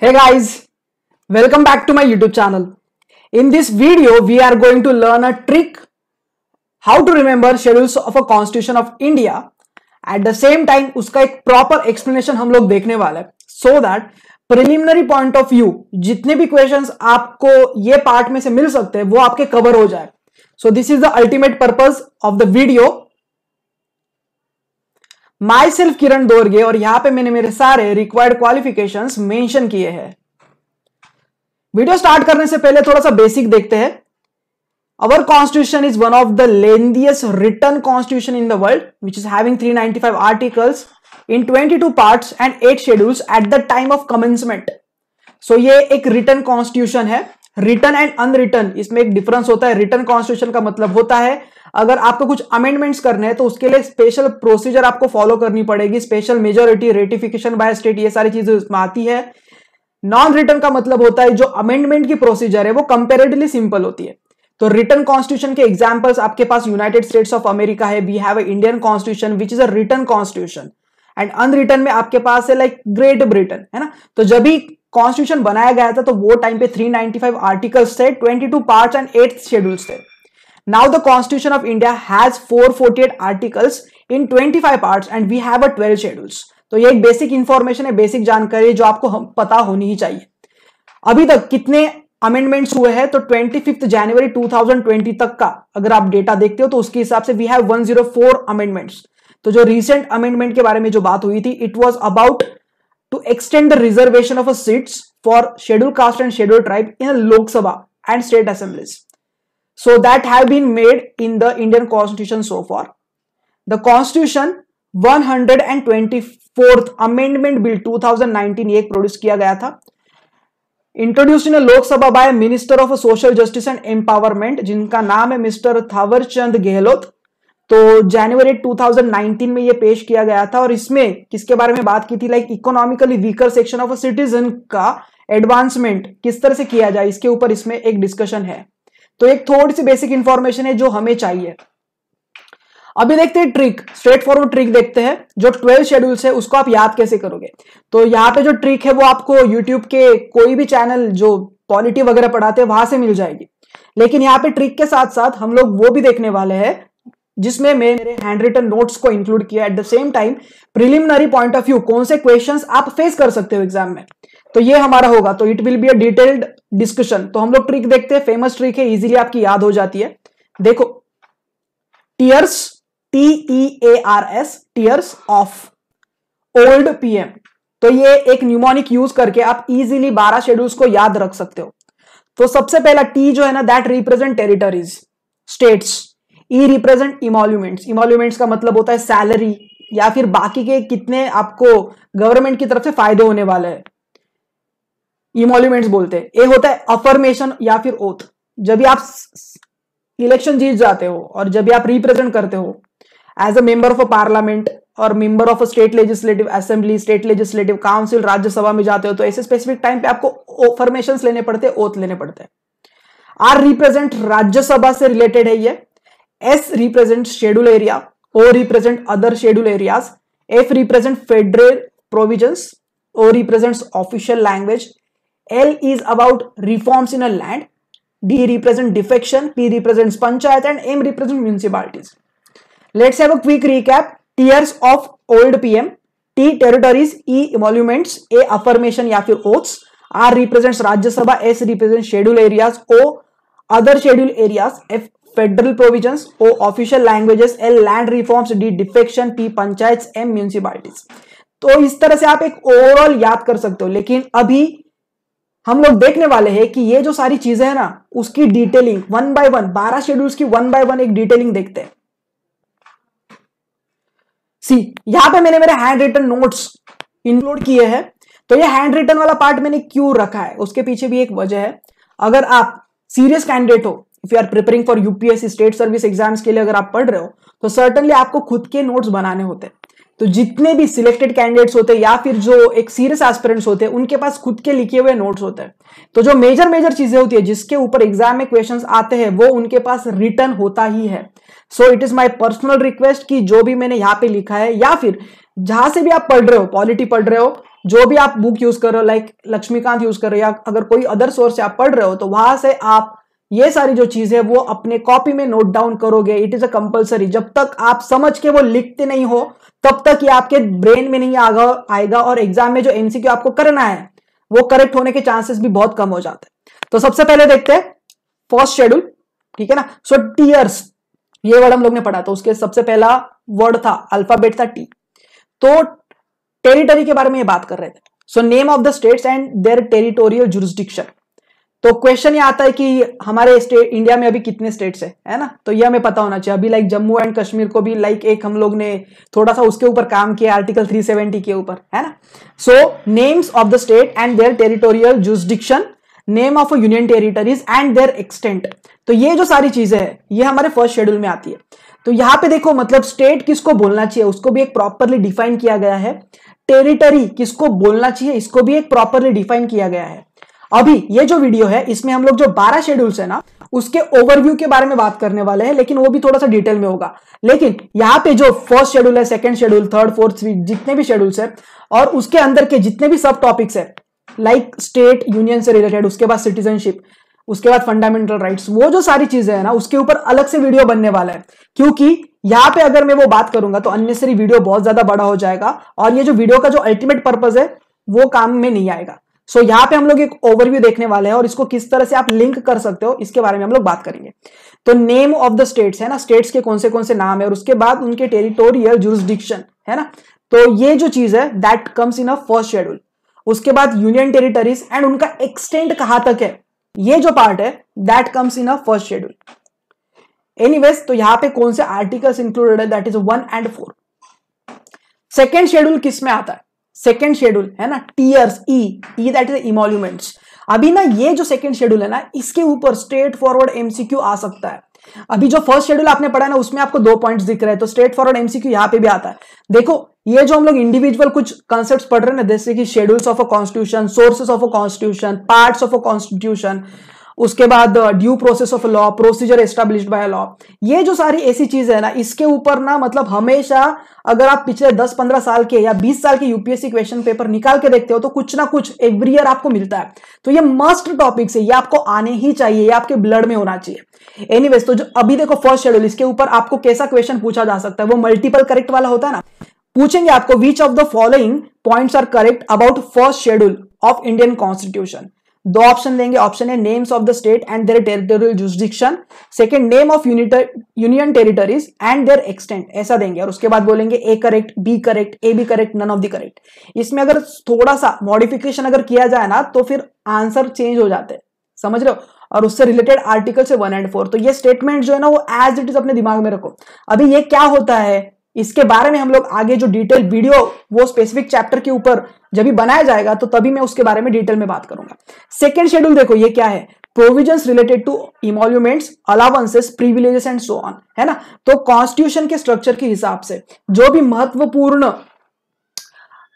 Hey guys, welcome back to my YouTube channel. In this video, we are going to learn a trick how to remember schedules of a Constitution of India. At the same time, उसका एक proper explanation हम लोग देखने वाले हैं, so that preliminary point of view जितने भी questions आपको ये part में से मिल सकते हैं वो आपके cover हो जाए. So this is the ultimate purpose of the video. Myself Kiran Dorge और यहां पे मैंने मेरे सारे रिक्वायर्ड क्वालिफिकेशंस मेंशन किए हैं. वीडियो स्टार्ट करने से पहले थोड़ा सा बेसिक देखते हैं. Our constitution is one of the lengthiest written constitution in the world which is having 395 articles in 22 parts and 8 schedules at the time of commencement. So ये एक रिटन कॉन्स्टिट्यूशन है. रिटन एंड अनरिटन इसमें एक difference होता है. Written constitution का मतलब होता है अगर आपको कुछ अमेंडमेंट्स करने हैं तो उसके लिए स्पेशल प्रोसीजर आपको फॉलो करनी पड़ेगी. Special majority, ratification by state, ये सारी चीजें उसमें आती है. नॉन रिटन का मतलब होता है जो अमेंडमेंट की प्रोसीजर है वो कंपेरेटिवली सिंपल होती है. तो रिटन कॉन्स्टिट्यूशन के एग्जांपल्स आपके पास यूनाइटेड स्टेट्स ऑफ अमेरिका है. We have a Indian constitution which is a written constitution. And unwritten में आपके पास है लाइक ग्रेट ब्रिटेन, है ना. तो जब भी कॉन्स्टिट्यूशन बनाया गया था तो वो टाइम पे 395 आर्टिकल्स थे, 22 पार्ट्स एंड 8 शेड्यूल्स थे. Now the Constitution of India has 448 articles in 25 parts and we have a 12 schedules. तो ये एक बेसिक इंफॉर्मेशन है, बेसिक जानकारी जो आपको पता होनी ही चाहिए. अभी तक कितने अमेंडमेंट्स हुए हैं तो 25 जनवरी 2020 तक का अगर आप डेटा देखते हो तो उसके हिसाब से वी हैव 104 अमेंडमेंट्स. तो जो रिसेंट अमेंडमेंट के बारे में जो बात हुई थी, it was about to extend the reservation of seats for schedule caste and schedule tribe in Lok Sabha and state assemblies. So that have been made in the Indian Constitution so far. The Constitution 124th Amendment Bill 2019 ये produce किया गया था. Introduced in a Lok Sabha by Minister of Social Justice and Empowerment जिनका नाम है mister Thawar Chand Gehlot. तो जनवरी 2019 में ये पेश किया गया था और इसमें किसके बारे में बात की थी, like economically weaker section of a citizen का एडवांसमेंट किस तरह से किया जाए, इसके ऊपर इसमें एक डिस्कशन है. तो एक थोड़ी सी बेसिक इंफॉर्मेशन है जो हमें चाहिए. अभी देखते हैं ट्रिक, स्ट्रेट फॉरवर्ड ट्रिक देखते हैं. जो 12 शेड्यूल्स है उसको आप याद कैसे करोगे. तो यहाँ पे जो ट्रिक है वो आपको यूट्यूब के कोई भी चैनल जो पॉलिटी वगैरह पढ़ाते हैं वहां से मिल जाएगी. लेकिन यहाँ पे ट्रिक के साथ साथ हम लोग वो भी देखने वाले हैं जिसमें मैं मेरे हैंड रिटन नोट्स को इंक्लूड किया. At the same time preliminary point of view कौन से क्वेश्चंस आप फेस कर सकते हो एग्जाम में, तो ये हमारा होगा. तो it will be a detailed discussion. तो हम लोग ट्रिक देखते हैं. फेमस ट्रिक है, इजीली आपकी याद हो जाती है. देखो, tears, TEARS, tears of old PM. तो ये एक न्यूमोनिक यूज करके आप इजीली 12 शेड्यूल्स को याद रख सकते हो. तो सबसे पहला टी जो है ना, that represent territories, states. E represent emoluments. Emoluments का मतलब होता है सैलरी या फिर बाकी के कितने आपको गवर्नमेंट की तरफ से फायदे होने वाले हैं, इमोल्यूमेंट्स बोलते हैं. ए होता है अफर्मेशन या फिर ओथ. जब भी आप इलेक्शन जीत जाते हो और जब भी आप रिप्रेजेंट करते हो as a member of a parliament और member of a state legislative assembly, state legislative council, Rajya Sabha में जाते हो तो ऐसे स्पेसिफिक टाइम पे आपको अफर्मेशन लेने पड़ते हैं, ओथ लेने पड़ते हैं. आर रिप्रेजेंट राज्यसभा से रिलेटेड है ये. S represent schedule area. O represent other schedule areas. F represent federal provisions. O represents official language. L is about reforms in a land. D represents defection. P represents panchayat and M represents municipalities. Let's have a quick recap. Tiers of old PM. T territories. E emoluments. A affirmation या फिर oaths. R represents Rajya Sabha. S represents schedule areas. O other schedule areas. F federal provisions. O official languages. L land reforms. D defection. P panchayats. M municipalities. तो इस तरह से आप एक overall याद कर सकते हो. लेकिन अभी हम लोग देखने वाले हैं कि ये जो सारी चीजें हैं ना उसकी detailing one by one, 12 schedules की वन बाय वन एक डिटेलिंग देखते हैं. सी, यहां पे मैंने मेरे हैंड रिटन नोट्स इंक्लूड किए हैं. तो ये हैंड रिटन वाला पार्ट मैंने क्यों रखा है उसके पीछे भी एक वजह है. अगर आप सीरियस कैंडिडेट हो, if you are preparing for UPSC state service exams के लिए अगर आप पढ़ रहे हो तो सर्टनली आपको खुद के नोट्स बनाने होते हैं. तो जितने भी सिलेक्टेड कैंडिडेट्स होते हैं या फिर जो एक सीरियस एस्पिरेंट्स होते हैं उनके पास खुद के लिखे हुए नोट्स होते हैं. तो जो मेजर चीजें होती है जिसके ऊपर एग्जाम में क्वेश्चंस आते हैं वो उनके पास रिटन होता ही है. So it is my personal request कि जो भी मैंने यहाँ पे लिखा है या फिर जहां से भी आप पढ़ रहे हो, पॉलिटी पढ़ रहे हो, जो भी आप बुक यूज कर रहे हो, लाइक लक्ष्मीकांत यूज कर रहे हो या अगर कोई अदर सोर्स से आप पढ़ रहे हो, तो वहां से आप ये सारी जो चीज है वो अपने कॉपी में नोट डाउन करोगे। It is a compulsory. जब तक आप समझ के वो लिखते नहीं हो तब तक ये आपके ब्रेन में नहीं आएगा और एग्जाम में जो एमसीक्यू आपको करना है वो करेक्ट होने के चांसेस भी बहुत कम हो जाते हैं। तो सबसे पहले देखते हैं फर्स्ट शेड्यूल, ठीक है ना। सो टीयर्स, ये वर्ड हम लोग ने पढ़ा, तो उसके सबसे पहला वर्ड था, अल्फाबेट था टी। तो टेरिटरी के बारे में ये बात कर रहे थे। So name of the states and their territorial jurisdiction. तो क्वेश्चन ये आता है कि हमारे स्टेट इंडिया में अभी कितने स्टेट्स है ना, तो ये हमें पता होना चाहिए। अभी लाइक जम्मू एंड कश्मीर को भी लाइक एक हम लोग ने थोड़ा सा उसके ऊपर काम किया, आर्टिकल 370 के ऊपर, है ना। So names of the state and their territorial jurisdiction, name of union territories and their extent. तो ये जो सारी चीजें है ये हमारे फर्स्ट शेड्यूल में आती है। तो यहां पे देखो, मतलब स्टेट किसको बोलना चाहिए उसको भी एक प्रॉपरली डिफाइन किया गया है। टेरिटरी किसको बोलना चाहिए इसको भी एक प्रॉपरली डिफाइन किया गया है। अभी ये जो वीडियो है इसमें हम लोग जो 12 शेड्यूल्स है ना उसके ओवरव्यू के बारे में बात करने वाले हैं, लेकिन वो भी थोड़ा सा डिटेल में होगा। लेकिन यहाँ पे जो फर्स्ट शेड्यूल है, सेकंड शेड्यूल, थर्ड, फोर्थ, जितने भी शेड्यूल्स है और उसके अंदर के जितने भी सब टॉपिक्स है, लाइक स्टेट यूनियन से रिलेटेड, उसके बाद सिटीजनशिप, उसके बाद फंडामेंटल राइट्स, वो जो सारी चीजें है ना उसके ऊपर अलग से वीडियो बनने वाला है। क्योंकि यहाँ पे अगर मैं वो बात करूंगा तो अननेसेसरी वीडियो बहुत ज्यादा बड़ा हो जाएगा और ये जो वीडियो का जो अल्टीमेट पर्पज है वो काम में नहीं आएगा। सो यहाँ पे हम लोग एक ओवरव्यू देखने वाले हैं और इसको किस तरह से आप लिंक कर सकते हो इसके बारे में हम लोग बात करेंगे। तो नेम ऑफ द स्टेट्स है ना, स्टेट्स के कौन से नाम है और उसके बाद उनके टेरिटोरियल जुरिस्डिक्शन, है ना। तो ये जो चीज है that comes in a first schedule. उसके बाद यूनियन टेरिटरीज एंड उनका एक्सटेंट कहां तक है, ये जो पार्ट है that comes in a first schedule. Anyways, तो यहां पे कौन से आर्टिकल्स इंक्लूडेड है, that is 1 and 4। Second schedule किस में आता है, सेकेंड शेड्यूल है ना tears, E that is emoluments. अभी ना ये जो सेकेंड शेड्यूल है ना इसके ऊपर स्ट्रेट फॉरवर्ड एमसीक्यू आ सकता है। अभी जो फर्स्ट शेड्यूल आपने पढ़ा है ना उसमें आपको 2 पॉइंट्स दिख रहे हैं, तो स्ट्रेट फॉरवर्ड एमसीक्यू यहां पे भी आता है। देखो ये जो हम लोग इंडिविजुअल कुछ कॉन्सेप्ट्स पढ़ रहे हैं ना, जैसे कि schedules of a constitution, sources of a constitution, parts of a constitution, उसके बाद due process of law, procedure established by law, ये जो सारी ऐसी चीजें है ना इसके ऊपर ना मतलब हमेशा अगर आप पिछले 10-15 साल के या 20 साल के यूपीएससी क्वेश्चन पेपर निकाल के देखते हो तो कुछ ना कुछ एवरी ईयर आपको मिलता है। तो ये मस्ट टॉपिक्स है, ये आपको आने ही चाहिए, ये आपके ब्लड में होना चाहिए। एनीवेज, तो जो अभी देखो फर्स्ट शेड्यूल, इसके ऊपर आपको कैसा क्वेश्चन पूछा जा सकता है, वो मल्टीपल करेक्ट वाला होता है ना। पूछेंगे आपको which of the following points are correct about first schedule of Indian constitution. 2 option देंगे। ऑप्शन है names of the state and their territorial jurisdiction, second name of union territories and their extent, ऐसा देंगे। और उसके बाद बोलेंगे A correct, B correct, A B correct, none of the correct. इसमें अगर थोड़ा सा मॉडिफिकेशन अगर किया जाए ना तो फिर आंसर चेंज हो जाते हैं, समझ रहे हो। और उससे रिलेटेड आर्टिकल से 1 and 4। तो ये स्टेटमेंट जो है ना वो एज इट इज अपने दिमाग में रखो। अभी ये क्या होता है इसके बारे में हम लोग आगे जो डिटेल वीडियो वो स्पेसिफिक चैप्टर के ऊपर जब भी बनाया जाएगा तो तभी मैं उसके बारे में डिटेल में बात करूंगा। सेकेंड शेड्यूल देखो ये क्या है, provisions related to emoluments, allowances, privileges and so on, है ना। तो कॉन्स्टिट्यूशन के स्ट्रक्चर के हिसाब से जो भी महत्वपूर्ण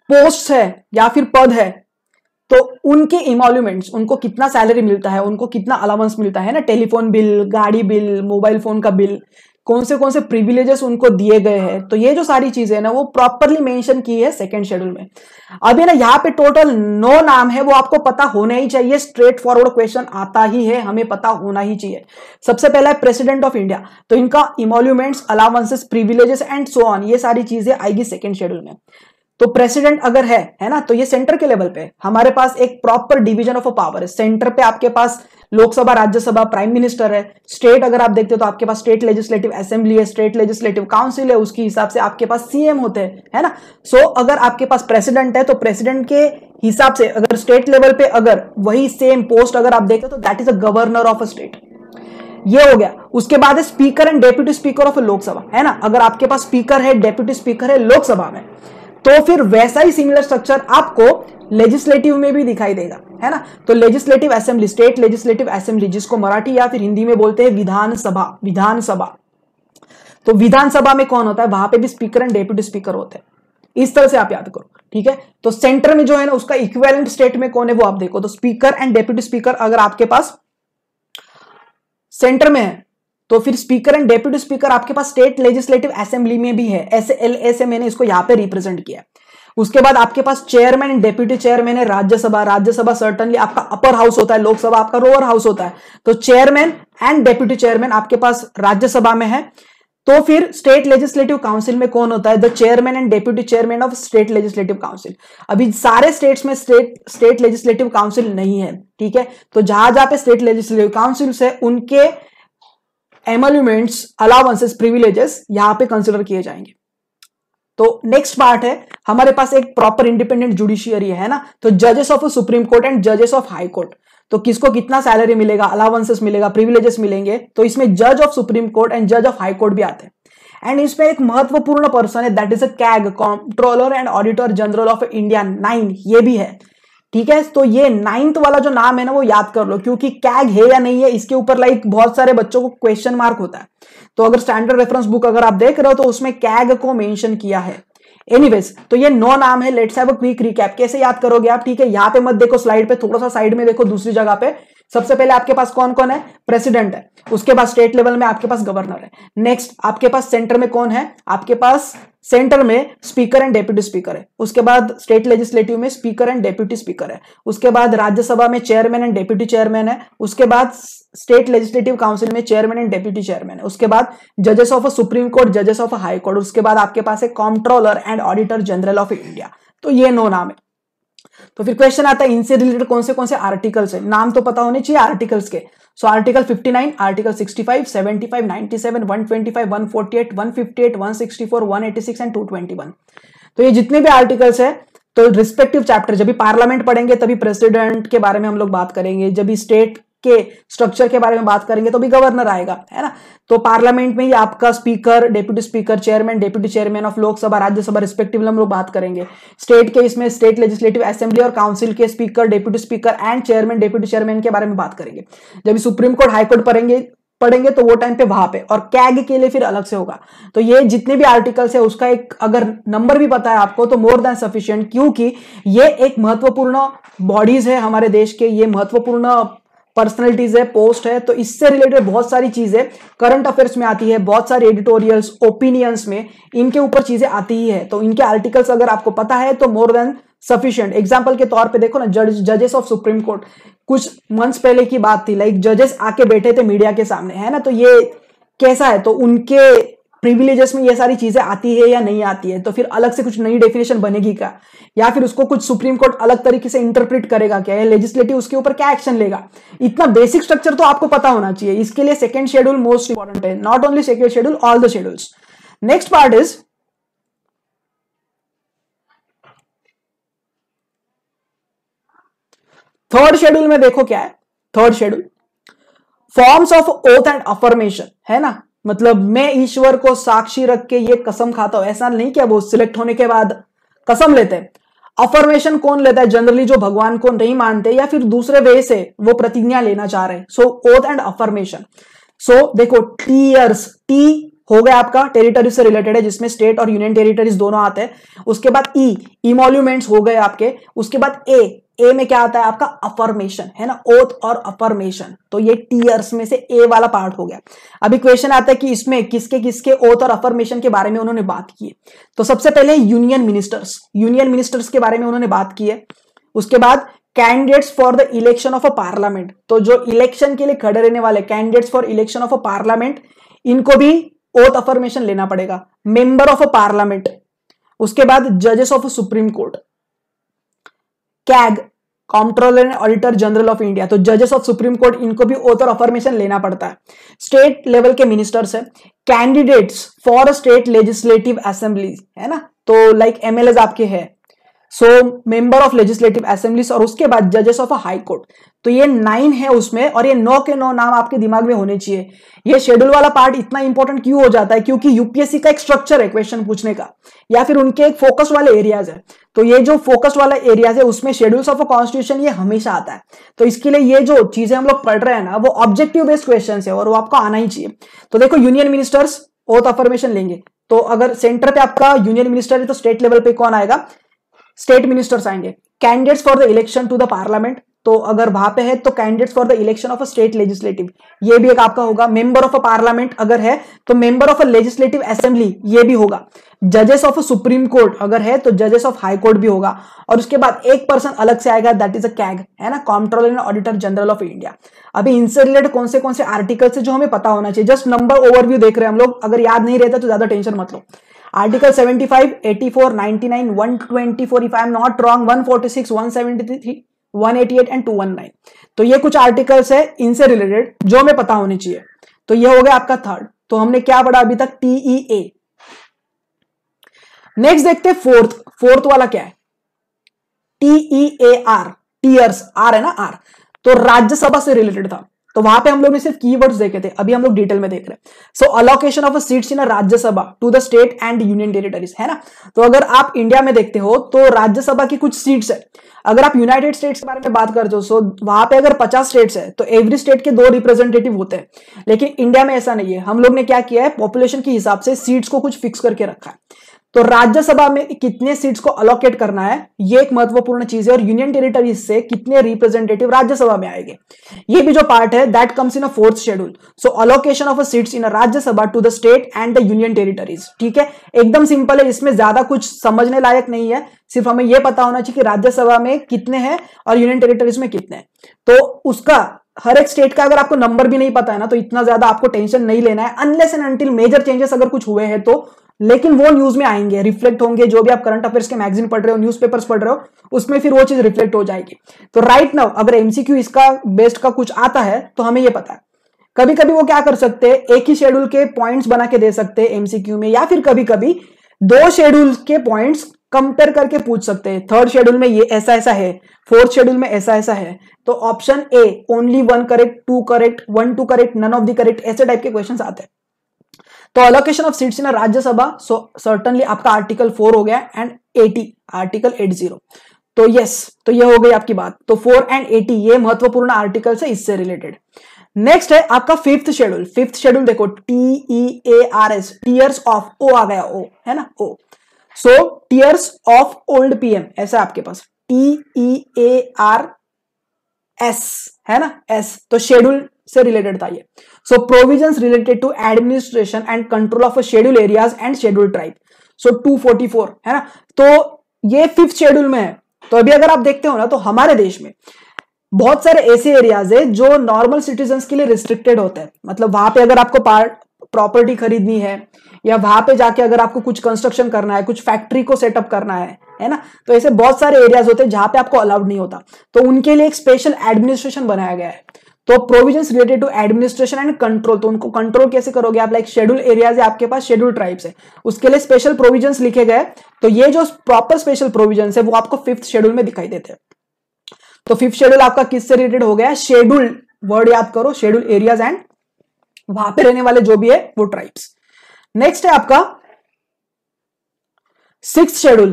पोस्ट है या फिर पद है तो उनके इमोल्यूमेंट्स, उनको कितना सैलरी मिलता है, उनको कितना अलाउंस मिलता है ना, टेलीफोन बिल, गाड़ी बिल, मोबाइल फोन का बिल, कौन से प्रिविलेजेस उनको दिए गए हैं, तो ये जो सारी चीजें ना वो प्रॉपरली मेंशन की है सेकंड शेड्यूल में। अभी ना यहाँ पे टोटल 9 नाम है, वो आपको पता होना ही चाहिए, स्ट्रेट फॉरवर्ड क्वेश्चन आता ही है, हमें पता होना ही चाहिए। सबसे पहला है प्रेसिडेंट ऑफ इंडिया, तो इनका emoluments, allowances, privileges and so on, ये सारी चीजें आएगी सेकंड शेड्यूल में। तो प्रेसिडेंट अगर है ना, तो ये सेंटर के लेवल पे हमारे पास एक proper division of a power है। सेंटर पे आपके पास लोकसभा, राज्यसभा, प्राइम मिनिस्टर है। स्टेट अगर आप देखते हो तो आपके पास स्टेट लेजिस्लेटिव असेंबली है, स्टेट लेजिस्लेटिव काउंसिल है, उसके हिसाब से आपके पास सीएम होते हैं, है ना। सो अगर आपके पास प्रेसिडेंट है तो प्रेसिडेंट के हिसाब से अगर स्टेट लेवल पे अगर वही सेम पोस्ट अगर आप देखते हो तो that is a governor of a state, ये हो गया। उसके बाद है speaker and deputy speaker of Lok Sabha, है ना। अगर आपके पास स्पीकर है, डेप्यूटी स्पीकर है लोकसभा में, तो फिर वैसा ही सिमिलर स्ट्रक्चर आपको लेजिस्लेटिव में भी दिखाई देगा, है ना। तो legislative assembly, state legislative assembly, जिसको मराठी या फिर हिंदी में बोलते हैं विधानसभा, विधानसभा। तो विधानसभा में कौन होता है, वहां पे भी स्पीकर एंड डेप्यूटी स्पीकर होते हैं। इस तरह से आप याद करो, ठीक है। तो सेंटर में जो है ना उसका इक्विवेलेंट स्टेट में कौन है वो आप देखो। तो स्पीकर एंड डेप्यूटी स्पीकर अगर आपके पास सेंटर में है तो फिर स्पीकर एंड डेप्यूटी स्पीकर आपके पास स्टेट लेजिस्लेटिव असेंबली में भी है, ऐसे मैंने इसको यहां पे रिप्रेजेंट किया। उसके बाद आपके पास चेयरमैन एंड डेप्यूटी चेयरमैन है राज्यसभा। राज्यसभा सर्टनली आपका अपर हाउस होता है, लोकसभा आपका लोअर हाउस होता है। तो चेयरमैन एंड डेप्यूटी चेयरमैन आपके पास राज्यसभा में है। तो फिर स्टेट लेजिस्लेटिव काउंसिल में कौन होता है? The chairman and deputy chairman of state legislative council. अभी सारे स्टेट्स में स्टेट लेजिस्लेटिव काउंसिल नहीं है, ठीक है। तो जहां जहां पे स्टेट लेजिस्लेटिव काउंसिल है उनके एमोल्यूमेंट्स, अलाउंसेस, प्रिविलेजेस यहां पे कंसिडर किए जाएंगे। तो नेक्स्ट पार्ट है हमारे पास एक प्रॉपर इंडिपेंडेंट जुडिशियरी है ना। तो जजेस ऑफ सुप्रीम कोर्ट एंड जजेस ऑफ हाई कोर्ट, तो किसको कितना सैलरी मिलेगा, अलाउंसेस मिलेगा, प्रिविलेजेस मिलेंगे, तो इसमें जज ऑफ सुप्रीम कोर्ट एंड जज ऑफ हाई कोर्ट भी आते हैं। एंड इसमें एक महत्वपूर्ण पर्सन है, that is a CAG, controller and auditor general of India 9, ये भी है, ठीक है। तो ये 9th वाला जो नाम है ना वो याद कर लो, क्योंकि कैग है या नहीं है इसके ऊपर लाइक बहुत सारे बच्चों को क्वेश्चन मार्क होता है। तो अगर स्टैंडर्ड रेफरेंस बुक अगर आप देख रहे हो तो उसमें कैग को मेंशन किया है। एनीवेज, तो ये 9 नाम है। Let's have a quick recap. कैसे याद करोगे आप? ठीक है, यहां पे मत देखो स्लाइड पे, थोड़ा सा साइड में देखो दूसरी जगह पे। सबसे पहले आपके पास कौन कौन है? प्रेसिडेंट है। उसके बाद स्टेट लेवल में आपके पास गवर्नर है। नेक्स्ट आपके पास सेंटर में कौन है? आपके पास सेंटर में स्पीकर एंड डेप्यूटी स्पीकर है। उसके बाद स्टेट लेजिस्लेटिव में स्पीकर एंड डेप्यूटी स्पीकर है। उसके बाद राज्यसभा में चेयरमैन एंड डेप्यूटी चेयरमैन है। उसके बाद स्टेट लेजिस्लेटिव काउंसिल में चेयरमैन एंड डेप्यूटी चेयरमैन है। उसके बाद जजेस ऑफ सुप्रीम कोर्ट, जजेस ऑफ हाई कोर्ट। उसके बाद आपके पास है controller and auditor general of India. तो ये 9 नाम है। तो फिर क्वेश्चन आता है इनसे रिलेटेड कौन से आर्टिकल्स है? नाम तो पता होने चाहिए आर्टिकल्स के। So article 59, article 65, 75, 97, 125, 148, 158, 164, 186 and 221। तो ये जितने भी आर्टिकल्स है, तो रिस्पेक्टिव चैप्टर जब भी पार्लियामेंट पढ़ेंगे तभी प्रेसिडेंट के बारे में हम लोग बात करेंगे, जब भी स्टेट के स्ट्रक्चर के बारे में बात करेंगे तो भी गवर्नर आएगा, है ना। तो पार्लियामेंट में ही आपका speaker, deputy speaker, chairman, deputy chairman of Lok Sabha, Rajya Sabha respectively हम लोग बात करेंगे। स्टेट के इसमें स्टेट लेजिस्लेटिव असेंबली और काउंसिल के speaker, deputy speaker and chairman, deputy chairman के बारे में बात करेंगे। जब सुप्रीम कोर्ट, हाई कोर्ट पढ़ेंगे तो वो टाइम पे वहां पे, और कैग के लिए फिर अलग से होगा। तो ये जितने भी आर्टिकल्स है उसका एक अगर नंबर भी पता है आपको तो मोर देन सफिशिएंट, क्योंकि ये एक महत्वपूर्ण बॉडीज है हमारे देश के, ये महत्वपूर्ण पर्सनैलिटीज है, पोस्ट है। तो इससे रिलेटेड बहुत सारी चीजें करंट अफेयर्स में आती है, बहुत सारे एडिटोरियल्स, ओपिनियंस में इनके ऊपर चीजें आती ही है। तो इनके आर्टिकल्स अगर आपको पता है तो मोर देन सफिशिएंट। एग्जांपल के तौर पे देखो ना, जजेस ऑफ सुप्रीम कोर्ट, कुछ मंथ्स पहले की बात थी, लाइक जजेस आके बैठे थे मीडिया के सामने, है ना। तो ये कैसा है? तो उनके प्रिविलेजेस में ये सारी चीजें आती है या नहीं आती है? तो फिर अलग से कुछ नई डेफिनेशन बनेगी क्या, या फिर उसको कुछ सुप्रीम कोर्ट अलग तरीके से इंटरप्रेट करेगा क्या, या लेजिस्लेटिव उसके ऊपर क्या एक्शन लेगा? इतना बेसिक स्ट्रक्चर तो आपको पता होना चाहिए। इसके लिए सेकंड शेड्यूल मोस्ट इंपॉर्टेंट है, not only second schedule, all the schedules. Next part is third schedule में। देखो क्या है third schedule? Forms of oath and affirmation, है ना। मतलब मैं ईश्वर को साक्षी रख के ये कसम खाता हूं, ऐसा नहीं क्या वो सिलेक्ट होने के बाद कसम लेते हैं। अफर्मेशन कौन लेता है? जनरली जो भगवान को नहीं मानते या फिर दूसरे वे से वो प्रतिज्ञा लेना चाह रहे हैं। सो ओथ एंड अफर्मेशन। सो देखो टीयर्स, टी हो गया आपका टेरिटरी से रिलेटेड है, जिसमें स्टेट और यूनियन टेरिटरीज दोनों आते हैं। उसके बाद इमोल्यूमेंट्स हो गए आपके। उसके बाद ए में क्या आता है आपका? अफर्मेशन, है ना, ओथ और अफर्मेशन। तो ये टीयर्स में से ए वाला पार्ट हो गया। अभी क्वेश्चन आता है कि इसमें किसके किसके ओथ और अफर्मेशन के बारे में उन्होंने बात की है। तो सबसे पहले यूनियन मिनिस्टर्स के बारे में उन्होंने बात की है। उसके बाद candidates for the election of a parliament, तो जो इलेक्शन के लिए खड़े रहने वाले candidates for election of a parliament, इनको भी ओथ अफर्मेशन लेना पड़ेगा। मेंबर ऑफ अ पार्लियामेंट, उसके बाद जजेस of supreme court, CAG, controller and auditor general of India, तो जजेस ऑफ सुप्रीम कोर्ट, इनको भी ओथ और अफर्मेशन लेना पड़ता है। स्टेट लेवल के मिनिस्टर्स है, candidates for state legislative assembly, है ना, तो लाइक एमएलएज आपके है। सो मेंबर ऑफ लेजिस्लेटिव असेंबलीज, और उसके बाद जजेस ऑफ अ हाई कोर्ट। तो ये 9 है उसमें, और ये 9 के 9 नाम आपके दिमाग में होने चाहिए। ये शेड्यूल वाला पार्ट इतना इंपॉर्टेंट क्यों हो जाता है? क्योंकि यूपीएससी का एक स्ट्रक्चर है क्वेश्चन पूछने का, या फिर उनके एक फोकस वाले एरियाज है। तो ये जो फोकस वाला एरियाज है उसमें शेड्यूल्स ऑफ अ कॉन्स्टिट्यूशन ये हमेशा आता है। तो इसके लिए ये जो चीजें हम लोग पढ़ रहे हैं ना, वो ऑब्जेक्टिव बेस्ड क्वेश्चन है और वो आपको आना ही चाहिए। तो देखो यूनियन मिनिस्टर्स ओथ अफर्मेशन लेंगे, तो अगर सेंटर पे आपका यूनियन मिनिस्टर है तो स्टेट लेवल पे कौन आएगा? स्टेट मिनिस्टर्स आएंगे। Candidates for the election to the parliament, तो अगर वहां पे है तो candidates for the election of a state legislative, ये भी एक आपका होगा। मेंबर ऑफ अ पार्लियामेंट अगर है तो member of a legislative assembly, ये भी होगा। जजेस ऑफ अ सुप्रीम कोर्ट अगर है तो जजेस ऑफ हाई कोर्ट भी होगा। और उसके बाद एक पर्सन अलग से आएगा, दैट इज अ कैग, है ना, controller and auditor general of India. अभी इनसे रिलेटेड कौन से आर्टिकल्स है जो हमें पता होना चाहिए, जस्ट नंबर ओवरव्यू देख रहे हैं हम लोग, अगर याद नहीं रहता तो ज्यादा टेंशन मत लो। Article 75, 84, 99, 124 if I am not wrong, 146, 173, 188 and 219। तो ये कुछ आर्टिकल्स है इनसे रिलेटेड जो हमें पता होने चाहिए। तो ये हो गया आपका थर्ड। तो हमने क्या पढ़ा अभी तक, टीईए। नेक्स्ट देखते हैं फोर्थ वाला क्या है, टीईएआर, टीयर्स, आर है ना, आर, तो राज्यसभा से रिलेटेड था। तो वहां पे हम लोग ने सिर्फ कीवर्ड्स देखे थे, अभी हम लोग डिटेल में देख रहे हैं। So allocation of seats in Rajya Sabha to the state and union territories, है ना। तो अगर आप इंडिया में देखते हो तो राज्यसभा की कुछ सीट्स है। अगर आप यूनाइटेड स्टेट्स के बारे में बात करते हो सो वहां पे अगर 50 स्टेट्स है तो एवरी स्टेट के 2 रिप्रेजेंटेटिव होते हैं, लेकिन इंडिया में ऐसा नहीं है। हम लोग ने क्या किया है, पॉपुलेशन के हिसाब से सीट्स को कुछ फिक्स करके रखा है। तो राज्यसभा में कितने सीट्स को अलोकेट करना है, ये एक महत्वपूर्ण चीज है। और यूनियन टेरिटरीज से कितने रिप्रेजेंटेटिव राज्यसभा में आएंगे, ये भी जो पार्ट है that comes in a 4th schedule. So allocation of seats in a Rajya Sabha to the state and the union territories, ठीक है, एकदम सिंपल है, इसमें ज्यादा कुछ समझने लायक नहीं है। सिर्फ हमें यह पता होना चाहिए कि राज्यसभा में कितने हैं और यूनियन टेरिटरीज में कितने हैं। तो उसका हर एक स्टेट का अगर आपको नंबर भी नहीं पता है ना, तो इतना ज्यादा आपको टेंशन नहीं लेना है, unless and until major changes अगर कुछ हुए हैं तो, लेकिन वो न्यूज में आएंगे, रिफ्लेक्ट होंगे। जो भी आप करंट अफेयर्स के मैगजीन पढ़ रहे हो, न्यूज़पेपर्स पढ़ रहे हो, उसमें फिर वो चीज रिफ्लेक्ट हो जाएगी। तो राइट नाउ अगर एमसीक्यू इसका बेस्ड का कुछ आता है तो हमें ये पता है। कभी कभी वो क्या कर सकते हैं, एक ही शेड्यूल के पॉइंट्स बना के दे सकते हैं एमसीक्यू में, या फिर कभी कभी 2 शेड्यूल के पॉइंट्स कंपेयर करके पूछ सकते हैं। 3rd शेड्यूल में ये ऐसा ऐसा है, 4th शेड्यूल में ऐसा ऐसा है, तो option A only 1 correct, 2 correct, 1 2 correct, none of the correct, ऐसे टाइप के क्वेश्चंस आते हैं। तो allocation of seats in Rajya Sabha, so certainly आपका आर्टिकल 4 हो गया, एंड 80 आर्टिकल 80। तो यस, तो ये हो गई आपकी बात। तो 4 एंड 80 ये महत्वपूर्ण आर्टिकल्स है इससे रिलेटेड। नेक्स्ट है आपका 5th शेड्यूल। 5th शेड्यूल देखो, TEARS, टीयर्स ऑफ, ओ आ गया, ओ है ना, ओ। सो टीयर्स ऑफ ओल्ड पीएम, ऐसा आपके पास TEARS है ना, एस, तो शेड्यूल से रिलेटेड था ये। So provisions related to administration and control of schedule areas and schedule tribe, so 244 है ना। तो ये 5th शेड्यूल में है। तो अभी अगर आप देखते हो ना, तो हमारे देश में बहुत सारे ऐसे एरियाज है जो नॉर्मल सिटीजन्स के लिए रिस्ट्रिक्टेड होते हैं। मतलब वहां पे अगर आपको प्रॉपर्टी खरीदनी है, या वहां पे जाके अगर आपको कुछ कंस्ट्रक्शन करना है, कुछ फैक्ट्री को सेटअप करना है ना, तो ऐसे बहुत सारे एरियाज होते हैं जहां पे आपको अलाउड नहीं होता। तो उनके लिए एक स्पेशल एडमिनिस्ट्रेशन बनाया गया है। तो provisions related to administration and control, तो उनको कंट्रोल कैसे करोगे आप, लाइक शेड्यूल एरियाज है आपके पास, शेड्यूल ट्राइब्स है, उसके लिए स्पेशल प्रोविजंस लिखे गए। तो ये जो प्रॉपर स्पेशल प्रोविजंस है वो आपको 5th शेड्यूल में दिखाई देते हैं। तो 5th शेड्यूल आपका किससे रिलेटेड हो गया, शेड्यूल, वर्ड याद करो, शेड्यूल एरियाज एंड वहां पे रहने वाले जो भी है वो ट्राइब्स। नेक्स्ट है आपका 6th schedule,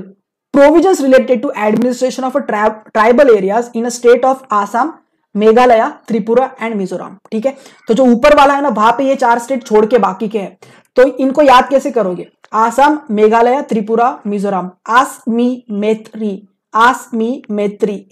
provisions related to administration of tribal areas in a state of Assam, Meghalaya, Tripura and Mizoram, ठीक है। तो जो ऊपर वाला है ना, वहां पे ये 4 स्टेट छोड़ के बाकी के हैं। तो इनको याद कैसे करोगे, आसाम, मेघालय, त्रिपुरा, मिजोरम, आसमी मैत्री, आसमी मैत्री,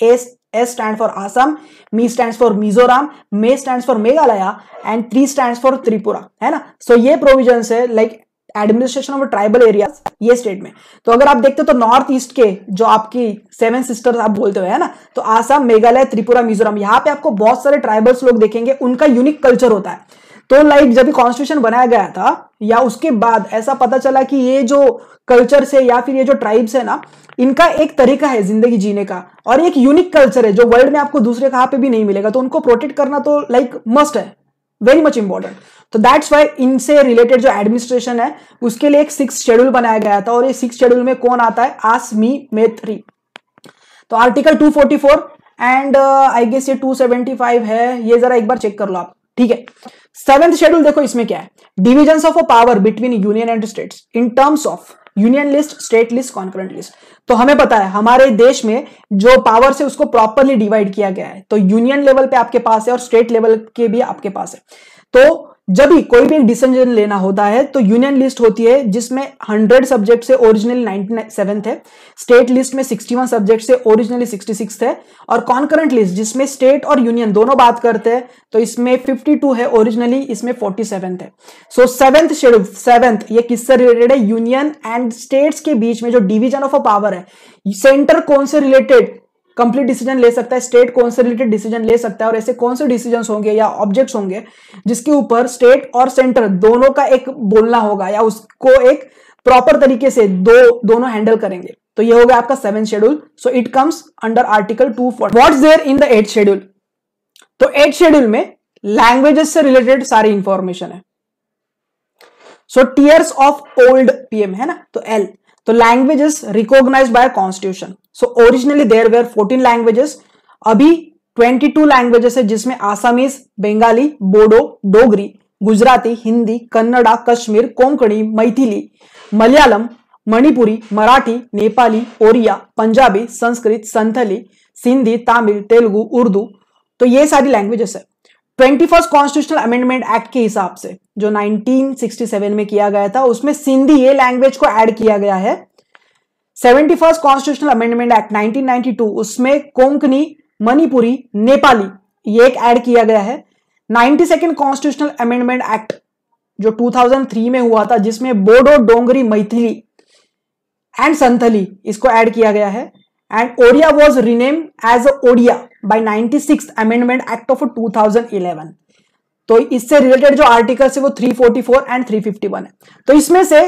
S stands for Assam, Me stands for Mizoram, Me stands for Meghalaya and 3 stands for Tripura, है ना। सो ये प्रोविजंस है like administration of tribal areas ये स्टेट में। तो अगर आप देखते हो तो नॉर्थ ईस्ट के जो आपकी 7 सिस्टर्स आप बोलते हो, है ना, तो आसाम, मेघालय, त्रिपुरा, मिजोरम, यहाँ पे आपको बहुत सारे ट्राइबल्स लोग देखेंगे, उनका यूनिक कल्चर होता है। तो लाइक जब कॉन्स्टिट्यूशन बनाया गया था या उसके बाद ऐसा पता चला कि ये जो कल्चर से या फिर ये जो ट्राइब्स है ना, इनका एक तरीका है जिंदगी जीने का और एक यूनिक कल्चर है जो वर्ल्ड में आपको दूसरे कहां पे भी नहीं मिलेगा। तो उनको प्रोटेक्ट करना तो लाइक मस्ट है, वेरी मच इंपॉर्टेंट। तो दैट्स वाई इनसे रिलेटेड जो एडमिनिस्ट्रेशन है उसके लिए एक 6th शेड्यूल बनाया गया था। और ये 6th शेड्यूल में कौन आता है, आसमी मैत्री। तो आर्टिकल 244 एंड आई गेस ये 275 है, ये जरा एक बार चेक कर लो आप, ठीक है। 7th शेड्यूल देखो इसमें क्या है, divisions of a power between union and states in terms of union list, state list, concurrent list. तो हमें पता है हमारे देश में जो पावर है उसको प्रॉपरली डिवाइड किया गया है। तो यूनियन लेवल पे आपके पास है और स्टेट लेवल के भी आपके पास है। तो जब भी कोई भी एक डिसीजन लेना होता है तो यूनियन लिस्ट होती है जिसमें 100 सब्जेक्ट से ओरिजिनली 97 थे, स्टेट लिस्ट में 61 सब्जेक्ट से ओरिजिनली 66 थे, और कॉन्करेंट लिस्ट जिसमें स्टेट और यूनियन दोनों बात करते हैं तो इसमें 52 है ओरिजिनली, इसमें 47 थे। सो सेवेंथ शेड्यूल, सेवेंथ, ये किससे रिलेटेड है? यूनियन एंड स्टेट्स के बीच में जो डिवीजन ऑफ अ पावर है, सेंटर कौन से रिलेटेड कंप्लीट डिसीजन ले सकता है, स्टेट कौन से रिलेटेड डिसीजन ले सकता है, और ऐसे कौन से डिसीजंस होंगे या ऑब्जेक्ट्स होंगे जिसके ऊपर स्टेट और सेंटर दोनों का एक बोलना होगा या उसको एक प्रॉपर तरीके से दोनों हैंडल करेंगे। तो ये हो गया आपका 7th schedule. So it comes under article 240। What's there in the 8th schedule? तो 8th शेड्यूल में लैंग्वेजेस से रिलेटेड सारी इंफॉर्मेशन है। So tears of old PM है ना, तो एल, तो languages recognised by constitution. So originally there were 14 languages, अभी 22 लैंग्वेजेस है जिसमें आसामीज, बंगाली, बोडो, डोगरी, गुजराती, हिंदी, कन्नड़ा, कश्मीर, कोंकणी, मैथिली, मलयालम, मणिपुरी, मराठी, नेपाली, ओरिया, पंजाबी, संस्कृत, संथली, सिंधी, तमिल, तेलुगु, उर्दू, तो ये सारी लैंग्वेजेस है। 21st कॉन्स्टिट्यूशनल अमेंडमेंट एक्ट के हिसाब से जो 1967 में किया गया था उसमें सिंधी ये लैंग्वेज को ऐड किया गया है। 71st कॉन्स्टिट्यूशनल अमेंडमेंट एक्ट 1992 उसमें कोंकणी, मणिपुरी, नेपाली ये एक ऐड किया गया है। 92nd कॉन्स्टिट्यूशनल अमेंडमेंट एक्ट जो 2003 में हुआ था जिसमें बोडो, डोंगरी, मैथिली एंड संथली इसको ऐड किया गया है। And Odia was renamed as Odia by 96th amendment act of 2011। तो इससे रिलेटेड जो आर्टिकल्स है वो 344 एंड 351 है। तो इसमें से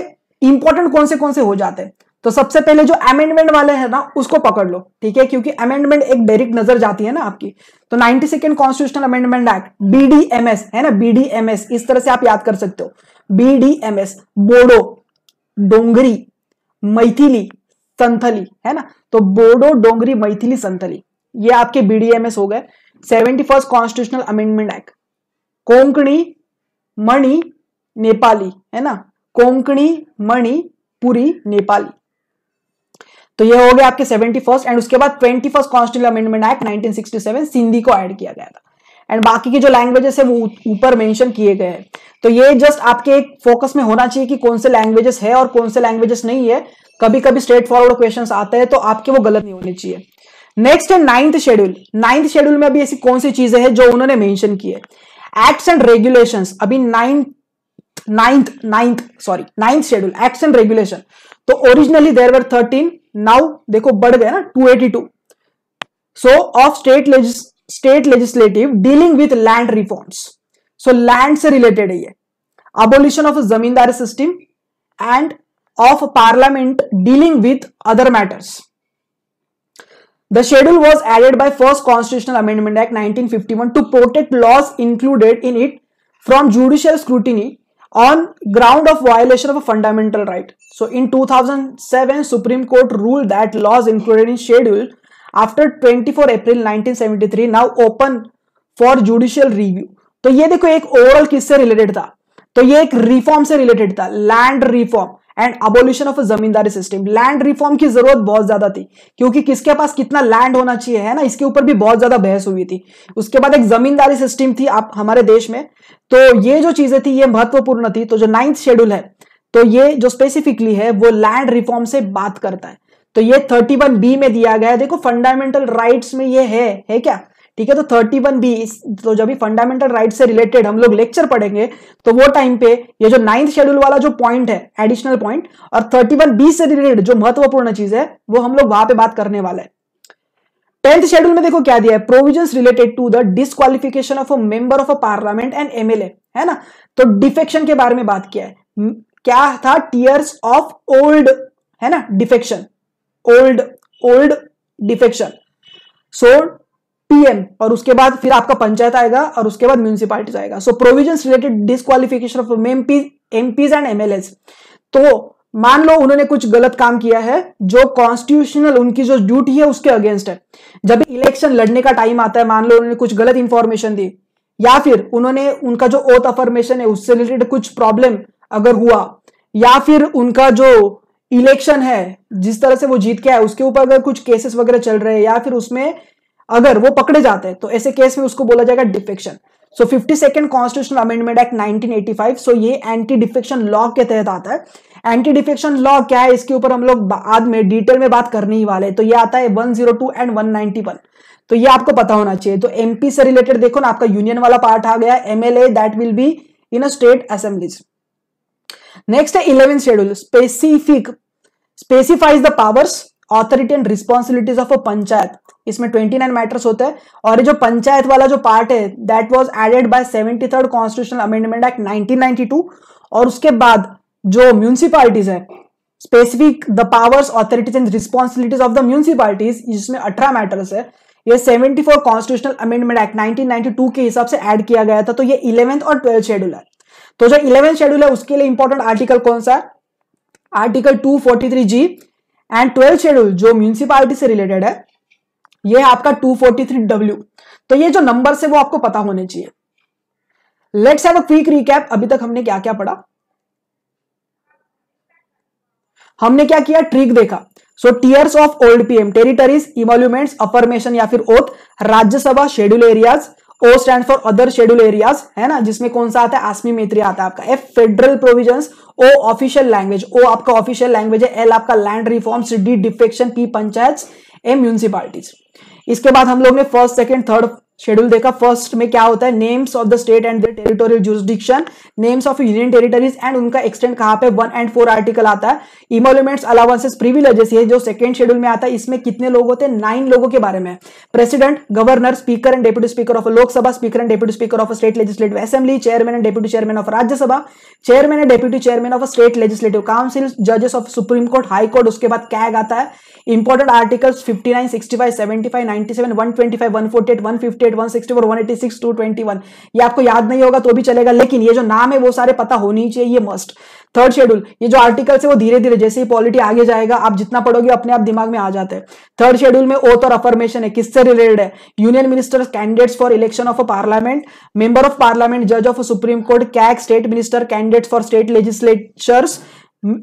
इंपॉर्टेंट कौन से हो जाते हैं? तो सबसे पहले जो अमेंडमेंट वाले हैं ना उसको पकड़ लो, ठीक है, क्योंकि अमेंडमेंट एक डायरेक्ट नजर जाती है ना आपकी। तो 92nd कॉन्स्टिट्यूशनल अमेंडमेंट एक्ट, बीडीएमएस है ना, बीडीएमएस इस तरह से आप याद कर सकते हो, बीडीएमएस, बोडो, डोंगरी, मैथिली, संथली है ना, तो बोडो, डोंगरी, मैथिली, संथली ये आपके बीडीएमएस हो गए। 71st constitutional amendment act, Konkani, Mani, Nepali है ना, कोंकणी, मणि, पुरी, नेपाली, तो ये हो गया आपके 71st। एंड उसके बाद 21st constitutional amendment act 1967 Sindhi को ऐड किया गया था। एंड बाकी के जो लैंग्वेजेस है वो ऊपर मेंशन किए गए हैं। तो ये जस्ट आपके एक फोकस में होना चाहिए कि कौन से लैंग्वेजेस है और कौन से लैंग्वेजेस नहीं है। कभी कभी स्ट्रेट फॉरवर्ड क्वेश्चंस आते हैं तो आपके वो गलत नहीं होने चाहिए। नेक्स्ट है 9th शेड्यूल। 9th शेड्यूल में अभी ऐसी कौन सी चीजें हैं जो उन्होंने मेंशन की है? Acts and regulations. अभी 9th schedule acts and regulation, तो ओरिजिनली देयर वर 13, नाउ देखो बढ़ गए ना 282। सो of state legislative dealing with land reforms. So land से रिलेटेड है ये। Abolition of zamindari system end of parliament dealing with other matters. The schedule was added by first Constitutional Amendment Act 1951 to protect laws included in it from judicial scrutiny on ground of violation of a fundamental right. So in 2007, Supreme Court ruled that laws included in schedule after 24 April 1973 now open for judicial review. तो ये देखो एक overall किससे related था? तो ये एक reform से रिलेटेड था, land reform and abolition of zamindari system. Land reform की जरूरत बहुत ज्यादा थी क्योंकि किसके पास कितना लैंड होना चाहिए है ना, इसके ऊपर भी बहुत ज्यादा बहस हुई थी। उसके बाद एक जमींदारी सिस्टम थी आप हमारे देश में, तो ये जो चीजें थी ये महत्वपूर्ण थी। तो जो 9th शेड्यूल है तो ये जो स्पेसिफिकली है वो लैंड रिफॉर्म से बात करता है। तो ये 31B में दिया गया है। देखो फंडामेंटल राइट्स में ये है क्या, ठीक है। तो 31B, तो जब भी फंडामेंटल राइट से रिलेटेड हम लोग लेक्चर पढ़ेंगे तो वो टाइम पे ये जो 9th शेड्यूल वाला जो पॉइंट है एडिशनल पॉइंट और 31B से रिलेटेड जो महत्वपूर्ण चीज है वो हम लोग वहां पे बात करने वाले हैं। 10th शेड्यूल में देखो क्या दिया है, provisions related to the disqualification of a member of a parliament and MLA है ना। तो डिफेक्शन के बारे में बात किया है। क्या था? टीयर्स ऑफ ओल्ड है ना, डिफेक्शन, ओल्ड डिफेक्शन। सो पीएम और उसके बाद फिर आपका पंचायत आएगा और उसके बाद म्यूनिसिपैलिटीज आएगा। So provisions related disqualification of MPs and MLAs. तो मान लो उन्होंने कुछ गलत काम किया है जो कॉन्स्टिट्यूशनल उनकी जो ड्यूटी है उसके अगेंस्ट है। जब इलेक्शन लड़ने का टाइम आता है, मान लो उन्होंने कुछ गलत इंफॉर्मेशन दी या फिर उन्होंने उनका जो ओथ अफर्मेशन है उससे रिलेटेड कुछ प्रॉब्लम अगर हुआ या फिर उनका जो इलेक्शन है जिस तरह से वो जीत के आए उसके ऊपर अगर कुछ केसेस वगैरह चल रहे हैं या फिर उसमें अगर वो पकड़े जाते हैं तो ऐसे केस में उसको बोला जाएगा डिफेक्शन। सो 52nd कॉन्स्टिट्यूशनल अमेंडमेंट एक्ट 1985, सो ये एंटी डिफेक्शन लॉ के तहत आता है। एंटी डिफेक्शन लॉ क्या है, इसके ऊपर हम लोग बाद में डिटेल में बात करने ही वाले हैं। तो ये आता है 102 एंड 191, तो ये आपको पता होना चाहिए। तो एमपी से रिलेटेड देखो ना, आपका यूनियन वाला पार्ट आ गया, MLA that will be in a state assemblies. Next है 11th schedule, specifies the powers, authority and responsibilities of a panchayat. इसमें 29 मैटर्स होते हैं, और ये जो पंचायत वाला जो पार्ट है that was added by 73rd constitutional amendment act 1992। और उसके बाद जो म्यूनिसिपैलिटीज है, specific the powers, authorities and responsibilities of the municipalities, जिसमें 18 मैटर्स है, ये 74 कॉन्स्टिट्यूशनल अमेंडमेंट एक्ट 1992 के हिसाब से ऐड किया गया था। तो ये 11th और 12th शेड्यूल है। तो जो 11th शेड्यूल है उसके लिए इंपॉर्टेंट आर्टिकल कौन सा है, article 243G, and 12th schedule जो म्यूनिसिपैलिटी से रिलेटेड है ये है आपका 243W। तो ये जो नंबर्स है वो आपको पता होने चाहिए। Let's have a quick recap, अभी तक हमने क्या क्या पढ़ा। हमने क्या किया, ट्रिक देखा। So tears of old PM, territories, emoluments, affirmation या फिर oath, Rajya Sabha, schedule areas, O stand for other schedule areas, है ना, जिसमें कौन सा आता है, आसमी मैत्री आता है आपका। F federal provisions, O official language, O आपका ऑफिशियल लैंग्वेज है, एल आपका land reforms, D defection, P panchayat, M municipalities. इसके बाद हम लोग ने फर्स्ट, सेकंड, थर्ड शेड्यूल देखा। फर्स्ट में क्या होता है, names of the state and their territorial jurisdiction, names of union territories and उनका एक्सटेंड कहां पे, 1 and 4 आर्टिकल आता है। इमोल्यूमेंट्स, अलाउंसेस, प्रिविलेजेस, ये जो सेकंड शेड्यूल में आता है, इसमें कितने लोग होते हैं, 9 लोगों के बारे में। President, governor, speaker and deputy speaker of Lok Sabha, speaker and deputy speaker of state legislative assembly, chairman and deputy chairman of Rajya Sabha, chairman and deputy chairman of state legislative council, जजेस of supreme court, high court. उसके बाद CAG आता है। Important articles 59, 65, 75, 97, 125, 148, 158, 164, 186, 221। ये आपको याद नहीं होगा तो भी चलेगा, लेकिन ये जो नाम है वो सारे पता होनी चाहिए, मस्ट। थर्ड शेड्यूल, ये जो आर्टिकल्स है वो धीरे धीरे जैसे ही पॉलिटी आगे जाएगा आप जितना पढ़ोगे अपने आप दिमाग में आ जाते हैं। थर्ड शेड्यूल में ओथ और अफर्मेशन है, किससे रिलेटेड है, union ministers, candidates for election of a parliament, member of parliament, जज of supreme court, CAG, state minister, candidates for state legislatures,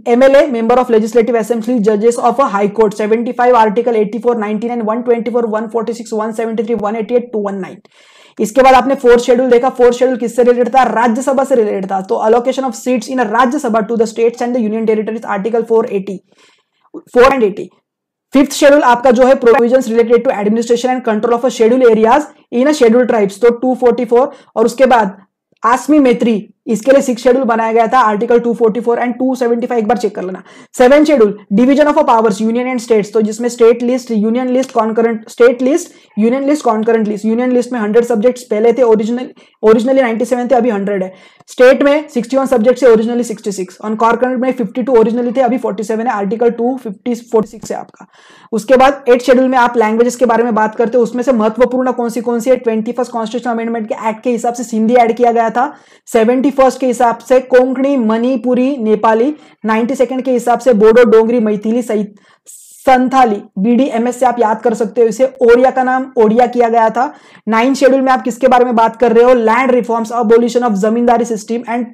MLA, member of legislative assembly, judges of a high court, 75 article 84, 99, 124, 146, 173, 188, 219। इसके बाद आपने fourth schedule देखा। Fourth schedule किससे related था, राज्यसभा से related था। तो allocation of seats in Rajya Sabha to the states and the union territories, article 4 and 80। Fifth schedule आपका जो है provisions related to administration and control of a schedule areas in a schedule tribes, तो 244। और उसके बाद आसमी मैत्री, इसके लिए 6 शेड्यूल बनाया गया था, आर्टिकल 244 एंड 275, एक बार चेक कर लेना। 7 schedule, division of powers, union and states, तो जिसमें state list, union list, concurrent, state list, union list, concurrent list. Union list में 100 सब्जेक्ट्स पहले थे, ओरिजिनली 97 थे, अभी 100 है। स्टेट में 61 सब्जेक्ट्स है, ओरिजिनली 66। और कॉन्करेंट में 52 ओरिजिनली थे, अभी 47 है, आर्टिकल 246 है आपका। उसके बाद 8 शेड्यूल में आप लैंग्वेजेस के बारे में बात करते हो, उसमें से महत्वपूर्ण कौन सी है, 21st कॉन्स्टिट्यूशनल अमेंडमेंट के एक्ट के हिसाब से हिंदी ऐड किया गया था, 71st के हिसाब से कोंकणी, मणिपुरी, नेपाली, 92nd के हिसाब से बोडो, डोंगरी, मैथिली, संथाली, BDMS से आप याद कर सकते हो इसे। ओडिया का नाम ओडिया किया गया था। 9 शेड्यूल में आप किसके बारे में बात कर रहे हो, land reforms, abolition of zamindari system end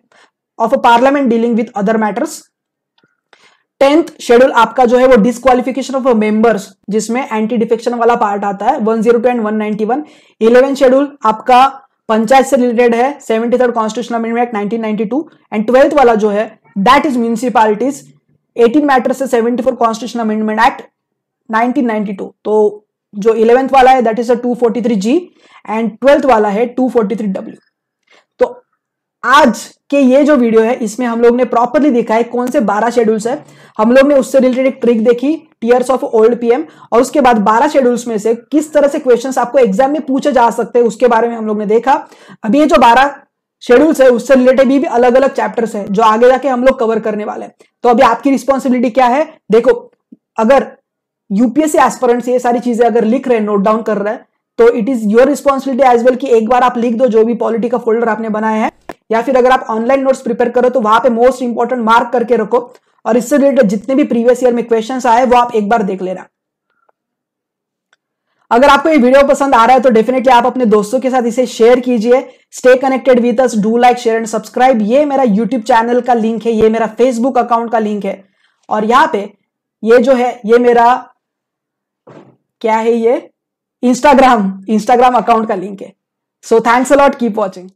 of a parliament dealing with other matters. 10th schedule आपका जो है वो डिस्क्वालिफिकेशन ऑफ मेंबर्स, जिसमें एंटी डिफेक्शन वाला पार्ट आता है, 102 एंड 191। 11th शेड्यूल आपका पंचायत से रिलेटेड है, 73rd constitutional amendment 1992। And 12th वाला जो है दैट इज म्यूनिसिपैलिटीज, 18 मैटर्स से 74 कॉन्स्टिट्यूशनल अमेंडमेंट एक्ट 1992। तो जो 11th वाला है that is 243G and 12th वाला है 243W। तो आज के ये जो वीडियो है इसमें हम लोग ने प्रॉपरली देखा है कौन से 12 शेड्यूल्स है। हम लोग ने उससे रिलेटेड एक ट्रिक देखी, टीयर्स ऑफ ओल्ड पीएम, और उसके बाद 12 शेड्यूल्स में से किस तरह से क्वेश्चंस आपको एग्जाम में पूछे जा सकते हैं उसके बारे में हम लोग ने देखा। अभी ये जो 12 शेड्यूल्स है उससे रिलेटेड भी अलग अलग चैप्टर्स है जो आगे जाके हम लोग कवर करने वाले हैं। तो अभी आपकी रिस्पॉन्सिबिलिटी क्या है, देखो अगर यूपीएससी एस्पिरेंट्स ये सारी चीजें अगर लिख रहे हैं, नोट डाउन कर रहे हैं, तो it is your responsibility as well कि एक बार आप लिख दो जो भी पॉलिटी का फोल्डर आपने बनाया है, या फिर अगर आप ऑनलाइन नोट्स प्रिपेयर करो तो वहां पे मोस्ट इंपॉर्टेंट मार्क करके रखो, और इससे रिलेटेड जितने भी प्रीवियस ईयर में क्वेश्चंस आए वो आप एक बार देख लेना। अगर आपको ये वीडियो पसंद आ रहा है तो डेफिनेटली आप अपने दोस्तों के साथ इसे शेयर कीजिए। Stay connected with us, do like, share and subscribe. ये मेरा यूट्यूब चैनल का लिंक है, ये मेरा फेसबुक अकाउंट का लिंक है, और यहाँ पे ये जो है ये मेरा क्या है, ये इंस्टाग्राम अकाउंट का लिंक है। So thanks a lot, keep watching.